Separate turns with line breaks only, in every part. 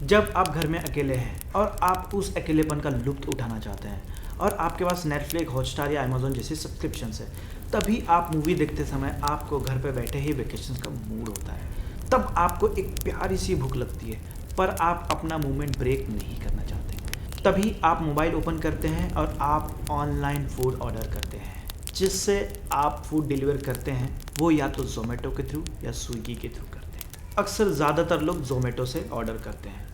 जब आप घर में अकेले हैं और आप उस अकेलेपन का लुत्फ़ उठाना चाहते हैं और आपके पास नेटफ्लिक्स, हॉटस्टार या अमेज़न जैसी सब्सक्रिप्शंस है, तभी आप मूवी देखते समय आपको घर पे बैठे ही वेकेशंस का मूड होता है। तब आपको एक प्यारी सी भूख लगती है, पर आप अपना मूवमेंट ब्रेक नहीं करना चाहते। तभी आप मोबाइल ओपन करते हैं और आप ऑनलाइन फूड ऑर्डर करते हैं। जिससे आप फूड डिलीवर करते हैं वो या तो ज़ोमैटो के थ्रू या स्विगी के थ्रू करते हैं। अक्सर ज़्यादातर लोग ज़ोमैटो से ऑर्डर करते हैं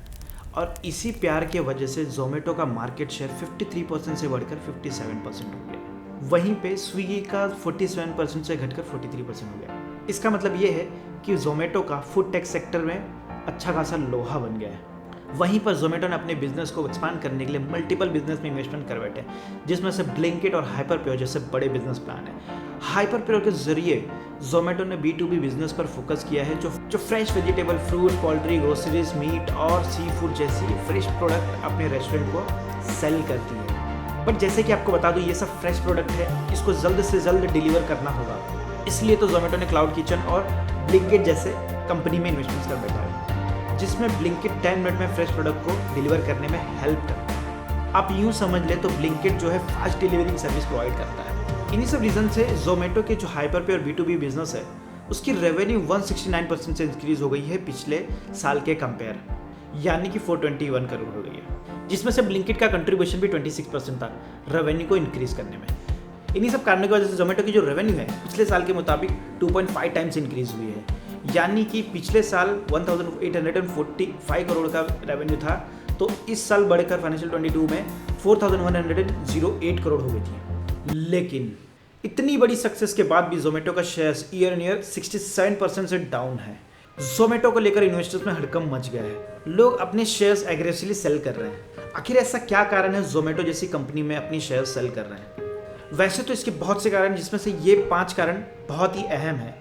और इसी प्यार के वजह से ज़ोमैटो का मार्केट शेयर 53% से बढ़कर 57% हो गया। वहीं पे स्विगी का 47% से घटकर 43% हो गया। इसका मतलब ये है कि ज़ोमैटो का फूड टेक सेक्टर में अच्छा खासा लोहा बन गया है। वहीं पर ज़ोमैटो ने अपने बिजनेस को एक्सपांड करने के लिए मल्टीपल बिजनेस में इन्वेस्टमेंट कर बैठे, जिसमें से ब्लिंकिट और हाइपरप्योर जैसे बड़े बिजनेस प्लान है। हाइपरप्योर के जरिए ज़ोमैटो ने B2B बिजनेस पर फोकस किया है, जो fresh vegetable, fruit, poultry, groceries, meat और सी फूड जैसी फ्रेश प्रोडक्ट अपने रेस्टोरेंट को सेल करती है। बट जैसे कि आपको बता दूं, ये सब फ्रेश प्रोडक्ट है, इसको जल्द से जल्द डिलीवर करना होगा। इसलिए तो ज़ोमैटो ने क्लाउड किचन और ब्लिंकिट जैसे कंपनी में इन्वेस्टमेंट कर बैठा है, जिसमें ब्लिंकिट 10 मिनट में फ्रेश प्रोडक्ट को डिलीवर करने में हेल्प करता है। आप यूँ समझ ले तो ब्लिंकिट जो है फास्ट डिलीवरिंग सर्विस प्रोवाइड करता है। इन्हीं सब रीज़न से ज़ोमैटो के जो हाइपरप्योर B2B बिजनेस है, उसकी रेवेन्यू 169% से इंक्रीज हो गई है पिछले साल के कंपेयर, यानी कि 421 करोड़ हो गई है, जिसमें से ब्लिंकिट का कंट्रीब्यूशन भी 26% था रेवेन्यू को इंक्रीज करने में। इन्हीं सब कारणों की वजह से ज़ोमैटो की जो रेवेन्यू है पिछले साल के मुताबिक 2.5 टाइम्स इंक्रीज हुई है, यानी कि पिछले साल 1845 करोड़ का रेवेन्यू था, तो इस साल बढ़कर फाइनेंशियल 22 में 4108 करोड़ हो गई थी। लेकिन इतनी बड़ी सक्सेस के बाद भी ज़ोमैटो का शेयर्स ईयर ऑन ईयर 67% से डाउन है। ज़ोमैटो को लेकर इन्वेस्टर्स में हड़कंप मच गया है। लोग अपने शेयर्स एग्रेसिवली सेल कर रहे हैं। आखिर ऐसा क्या कारण है ज़ोमैटो जैसी कंपनी में अपनी शेयर्स सेल कर रहे हैं? वैसे तो इसके बहुत से कारण, जिसमें से ये 5 कारण बहुत ही अहम है,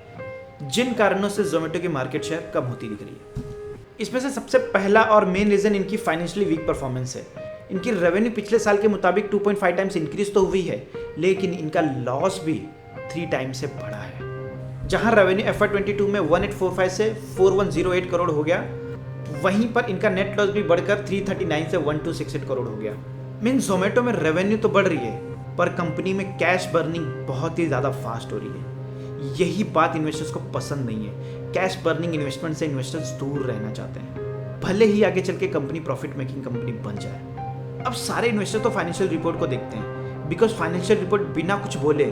जिन कारणों से ज़ोमैटो की मार्केट शेयर कम होती दिख रही है। इसमें से सबसे पहला और मेन रीज़न इनकी फाइनेंशियली वीक परफॉर्मेंस है। इनकी रेवेन्यू पिछले साल के मुताबिक 2.5 टाइम्स इंक्रीज तो हुई है, लेकिन इनका लॉस भी 3 टाइम्स से बढ़ा है। जहां रेवेन्यू FY22 में 1845 से 4108 करोड़ हो गया, वहीं पर इनका नेट लॉस भी बढ़कर 339 से 1268 करोड़ हो गया। मीन ज़ोमैटो में रेवेन्यू तो बढ़ रही है, पर कंपनी में कैश बर्निंग बहुत ही ज़्यादा फास्ट हो रही है। यही बात इन्वेस्टर्स को पसंद नहीं है। कैश बर्निंग इन्वेस्टमेंट से इन्वेस्टर्स दूर रहना चाहते हैं, भले ही आगे चल के कंपनी प्रॉफिट मेकिंग कंपनी बन जाए। अब सारे इन्वेस्टर तो फाइनेंशियल रिपोर्ट को देखते हैं, बिकॉज फाइनेंशियल रिपोर्ट बिना कुछ बोले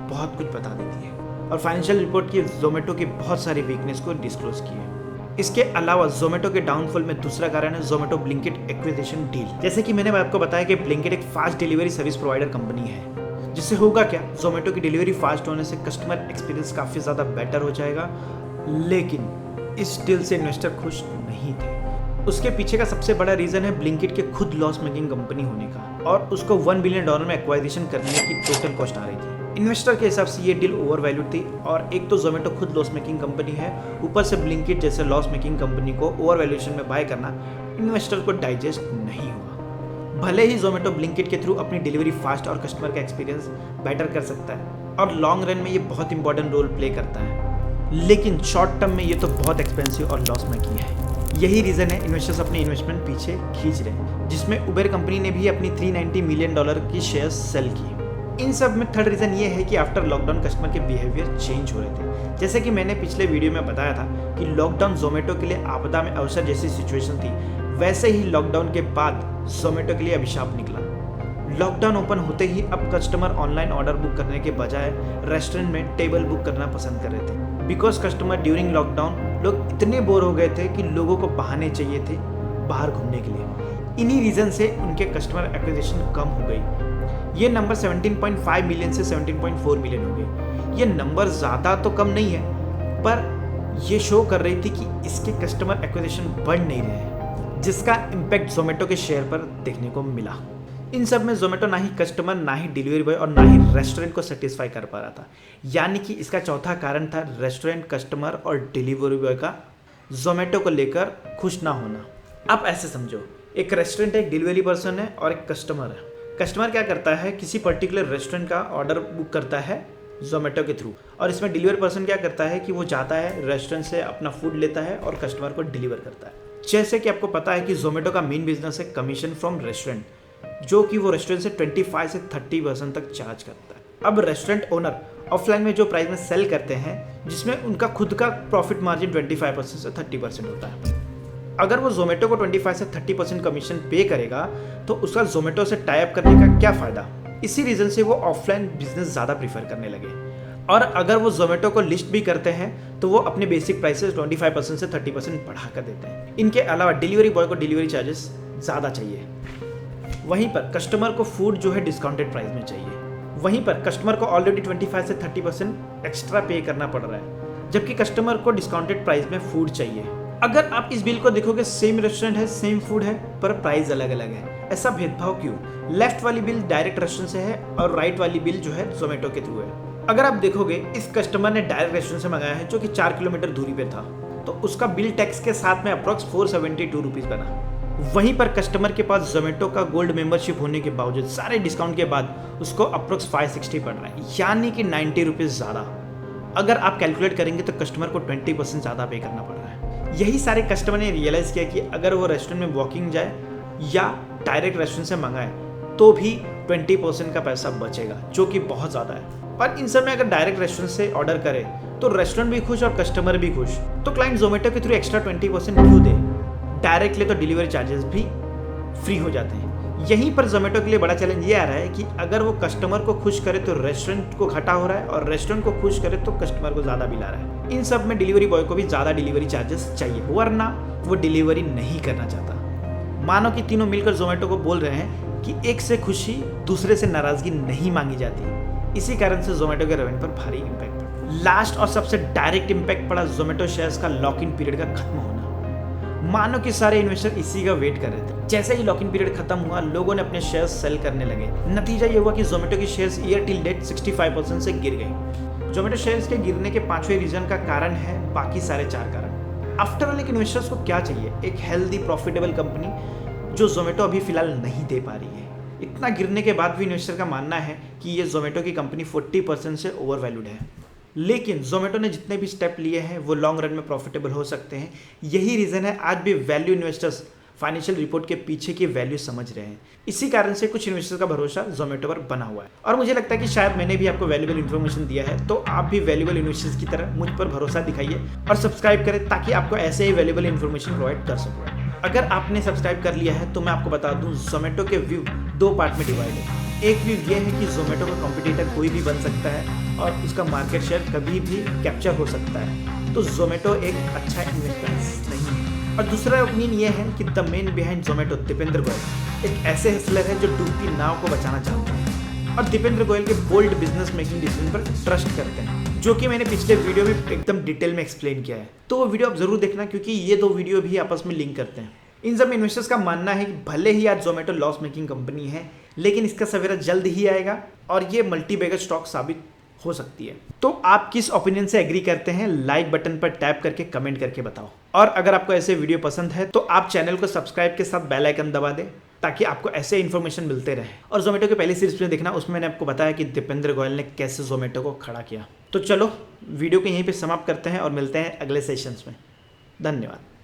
बहुत कुछ बता देती है, और फाइनेंशियल रिपोर्ट की ज़ोमैटो की बहुत सारी वीकनेस को डिस्क्लोज की है। इसके अलावा ज़ोमैटो के डाउनफॉल में दूसरा कारण है ज़ोमैटो ब्लिंकिट एक्विजिशन डील। जैसे कि मैंने आपको बताया कि ब्लिंकिट एक fast delivery service provider company है, जिससे होगा क्या, ज़ोमैटो की डिलीवरी फास्ट होने से कस्टमर एक्सपीरियंस काफ़ी ज़्यादा बेटर हो जाएगा। लेकिन इस डील से इन्वेस्टर खुश नहीं थे। उसके पीछे का सबसे बड़ा रीज़न है ब्लिंकिट के खुद लॉस मेकिंग कंपनी होने का, और उसको $1 बिलियन में एक्वाइजिशन करने की टोटल कॉस्ट आ रही थी। इन्वेस्टर के हिसाब से ये डील ओवर वैल्यूड थी, और एक तो ज़ोमैटो खुद लॉस मेकिंग कंपनी है, ऊपर से ब्लिंकिट जैसे लॉस मेकिंग कंपनी को ओवर वैल्यूएशन में बाय करना इन्वेस्टर को डाइजेस्ट नहीं हुआ। भले ही ज़ोमैटो ब्लिंकिट के थ्रू अपनी डिलीवरी फास्ट और कस्टमर का एक्सपीरियंस बेटर कर सकता है, और लॉन्ग रन में ये बहुत इंपॉर्टेंट रोल प्ले करता है, लेकिन शॉर्ट टर्म में ये तो बहुत एक्सपेंसिव और लॉस मेकिंग है। यही रीज़न है इन्वेस्टर्स अपने इन्वेस्टमेंट पीछे खींच रहे हैं, जिसमें उबेर कंपनी ने भी अपनी $390 मिलियन की शेयर्स सेल की। इन सब में थर्ड रीज़न ये है कि आफ्टर लॉकडाउन कस्टमर के बिहेवियर चेंज हो रहे थे। जैसे कि मैंने पिछले वीडियो में बताया था कि लॉकडाउन ज़ोमैटो के लिए आपदा में अवसर जैसी सिचुएशन थी, वैसे ही लॉकडाउन के बाद ज़ोमैटो के लिए अभिशाप निकला। लॉकडाउन ओपन होते ही अब कस्टमर ऑनलाइन ऑर्डर बुक करने के बजाय रेस्टोरेंट में टेबल बुक करना पसंद कर रहे थे, बिकॉज कस्टमर ड्यूरिंग लॉकडाउन लोग इतने बोर हो गए थे कि लोगों को बहाने चाहिए थे बाहर घूमने के लिए। इन्हीं रीज़न से उनके कस्टमर एक्विजिशन कम हो गई। ये नंबर 17.5 मिलियन से 17.4 मिलियन हो गई। ये नंबर ज़्यादा तो कम नहीं है, पर ये शो कर रही थी कि इसके कस्टमर एक्विजिशन बढ़ नहीं रहे हैं, जिसका इम्पैक्ट ज़ोमैटो के शेयर पर देखने को मिला। इन सब में ज़ोमैटो ना ही कस्टमर, ना ही डिलीवरी बॉय और ना ही रेस्टोरेंट को सेटिस्फाई कर पा रहा था, यानी कि इसका चौथा कारण था रेस्टोरेंट, कस्टमर और डिलीवरी बॉय का ज़ोमैटो को लेकर खुश ना होना। आप ऐसे समझो, एक रेस्टोरेंट है, एक डिलीवरी पर्सन है और एक कस्टमर है। कस्टमर क्या करता है, किसी पर्टिकुलर रेस्टोरेंट का ऑर्डर बुक करता है ज़ोमैटो के थ्रू, और इसमें डिलीवरी पर्सन क्या करता है कि वो जाता है रेस्टोरेंट से अपना फूड लेता है और कस्टमर को डिलीवर करता है। जैसे कि आपको पता है कि जोमेटो का मेन बिजनेस है कमीशन फ्रॉम रेस्टोरेंट, जो कि वो रेस्टोरेंट से 25 से 30% तक चार्ज करता है। अब रेस्टोरेंट ओनर ऑफलाइन में जो प्राइस में सेल करते हैं, जिसमें उनका खुद का प्रॉफिट मार्जिन 25% से 30% होता है। अगर वो जोमेटो को 25 से 30% कमीशन पे करेगा तो उसका जोमेटो से टाई अप करने का क्या फ़ायदा। इसी रीज़न से वो ऑफलाइन बिजनेस ज़्यादा प्रीफर करने लगे। और अगर वो जोमेटो को लिस्ट भी करते हैं तो वो अपने बेसिक प्राइसेस 25% से 30% बढ़ा कर देते हैं। इनके अलावा डिलीवरी बॉय को डिलीवरी चार्जेस ज़्यादा चाहिए। वहीं पर कस्टमर को फूड जो है डिस्काउंटेड प्राइस में चाहिए। वहीं पर कस्टमर को ऑलरेडी 25 से 30% एक्स्ट्रा पे करना पड़ रहा है, जबकि कस्टमर को डिस्काउंटेड प्राइस में फूड चाहिए। अगर आप इस बिल को देखोगे, सेम रेस्टोरेंट है, सेम फूड है, पर प्राइस अलग अलग है। ऐसा भेदभाव क्यों? लेफ्ट वाली बिल डायरेक्ट रेस्टोरेंट से है और राइट वाली बिल जो है जोमेटो के थ्रू है। अगर आप देखोगे, इस कस्टमर ने डायरेक्ट रेस्टोरेंट से मंगाया है जो कि 4 किलोमीटर दूरी पे था, तो उसका बिल टैक्स के साथ में अप्रॉक्स 472 रुपीज़ बना। वहीं पर कस्टमर के पास जोमेटो का गोल्ड मेंबरशिप होने के बावजूद सारे डिस्काउंट के बाद उसको अप्रॉक्स 560 पड़ रहा है, यानी कि 90 रुपीज़ ज़्यादा। अगर आप कैलकुलेट करेंगे तो कस्टमर को 20% ज़्यादा पे करना पड़ रहा है। यही सारे कस्टमर ने रियलाइज़ किया कि अगर वो रेस्टोरेंट में वॉकिंग जाए या डायरेक्ट रेस्टोरेंट से मंगाए तो भी 20% का पैसा बचेगा, जो कि बहुत ज़्यादा है। और इन सब में अगर डायरेक्ट रेस्टोरेंट से ऑर्डर करे तो रेस्टोरेंट भी खुश और कस्टमर भी खुश। तो क्लाइंट जोमेटो के थ्रू एक्स्ट्रा 20% क्यों दे? डायरेक्टली तो डिलीवरी चार्जेस भी फ्री हो जाते हैं। यहीं पर जोमेटो के लिए बड़ा चैलेंज ये आ रहा है कि अगर वो कस्टमर को खुश करे तो रेस्टोरेंट को घाटा हो रहा है, और रेस्टोरेंट को खुश करे तो कस्टमर को ज़्यादा बिल आ रहा है। इन सब में डिलीवरी बॉय को भी ज़्यादा डिलीवरी चार्जेस चाहिए, वरना वो डिलीवरी नहीं करना चाहता। मानो कि तीनों मिलकर जोमेटो को बोल रहे हैं कि एक से खुशी दूसरे से नाराज़गी नहीं मांगी जाती। इसी कारण से जोमेटो के रेवेन्यू पर भारी इम्पैक्ट पड़ा। लास्ट और सबसे डायरेक्ट इम्पैक्ट पड़ा जोमेटो शेयर्स का लॉक इन पीरियड का खत्म होना। मानो कि सारे इन्वेस्टर इसी का वेट कर रहे थे। जैसे ही लॉक इन पीरियड खत्म हुआ, लोगों ने अपने शेयर्स सेल करने लगे। नतीजा ये हुआ कि जोमेटो की शेयर्स ईयर टिल डेट 65% से गिर गई। जोमेटो शेयर्स के गिरने के 5वें रीजन का कारण है बाकी सारे 4 कारण। आफ्टर ऑल एक इन्वेस्टर्स को क्या चाहिए? एक हेल्दी प्रॉफिटेबल कंपनी, जो जोमेटो अभी फिलहाल नहीं दे पा रही है। इतना गिरने के बाद भी इन्वेस्टर का मानना है कि ये जोमेटो की कंपनी 40% से ओवर वैल्यूड है। लेकिन जोमेटो ने जितने भी स्टेप लिए हैं वो लॉन्ग रन में प्रॉफिटेबल हो सकते हैं। यही रीज़न है आज भी वैल्यू इन्वेस्टर्स फाइनेंशियल रिपोर्ट के पीछे की वैल्यू समझ रहे हैं। इसी कारण से कुछ इन्वेस्टर्स का भरोसा जोमेटो पर बना हुआ है। और मुझे लगता है कि शायद मैंने भी आपको वैल्यूबल इन्फॉर्मेशन दिया है, तो आप भी वैल्यूबल इन्वेस्टर्स की तरह मुझ पर भरोसा दिखाइए और सब्सक्राइब करें, ताकि आपको ऐसे ही वैल्यूबल इन्फॉर्मेशन प्रोवाइड कर सकूँ। अगर आपने सब्सक्राइब कर लिया है तो मैं आपको बता दूँ, जोमेटो के व्यू 2 पार्ट में डिवाइड है। एक व्यू ये है कि जोमेटो का कॉम्पिटिटर कोई भी बन सकता है और उसका मार्केट शेयर कभी भी कैप्चर हो सकता है, तो जोमेटो एक अच्छा इन्वेस्टमेंट नहीं है। और दूसरा ओपिनियन ये है कि the man behind Zomato Deepinder Goyal एक ऐसे हसलर है जो डूबती नाव को बचाना चाहते हैं, और दीपेंद्र गोयल के बोल्ड बिजनेस मेकिंग डिसीजन पर ट्रस्ट करते हैं, जो कि मैंने पिछले वीडियो में एकदम डिटेल में एक्सप्लेन किया है। तो वो वीडियो आप जरूर देखना, क्योंकि ये 2 वीडियो भी आपस में लिंक करते हैं। इन सब इन्वेस्टर्स का मानना है कि भले ही आज जोमेटो लॉस मेकिंग कंपनी है, लेकिन इसका सवेरा जल्द ही आएगा और ये मल्टी बैगर स्टॉक साबित हो सकती है। तो आप किस ओपिनियन से एग्री करते हैं? लाइक बटन पर टैप करके कमेंट करके बताओ। और अगर आपको ऐसे वीडियो पसंद है तो आप चैनल को सब्सक्राइब के साथ बेल आइकन दबा दें, ताकि आपको ऐसे इन्फॉर्मेशन मिलते रहे। और जोमेटो के पहली सीरीज में देखना, उसमें मैंने आपको बताया कि दीपेंद्र गोयल ने कैसे जोमेटो को खड़ा किया। तो चलो वीडियो को यहीं पे समाप्त करते हैं और मिलते हैं अगले सेशंस में। धन्यवाद।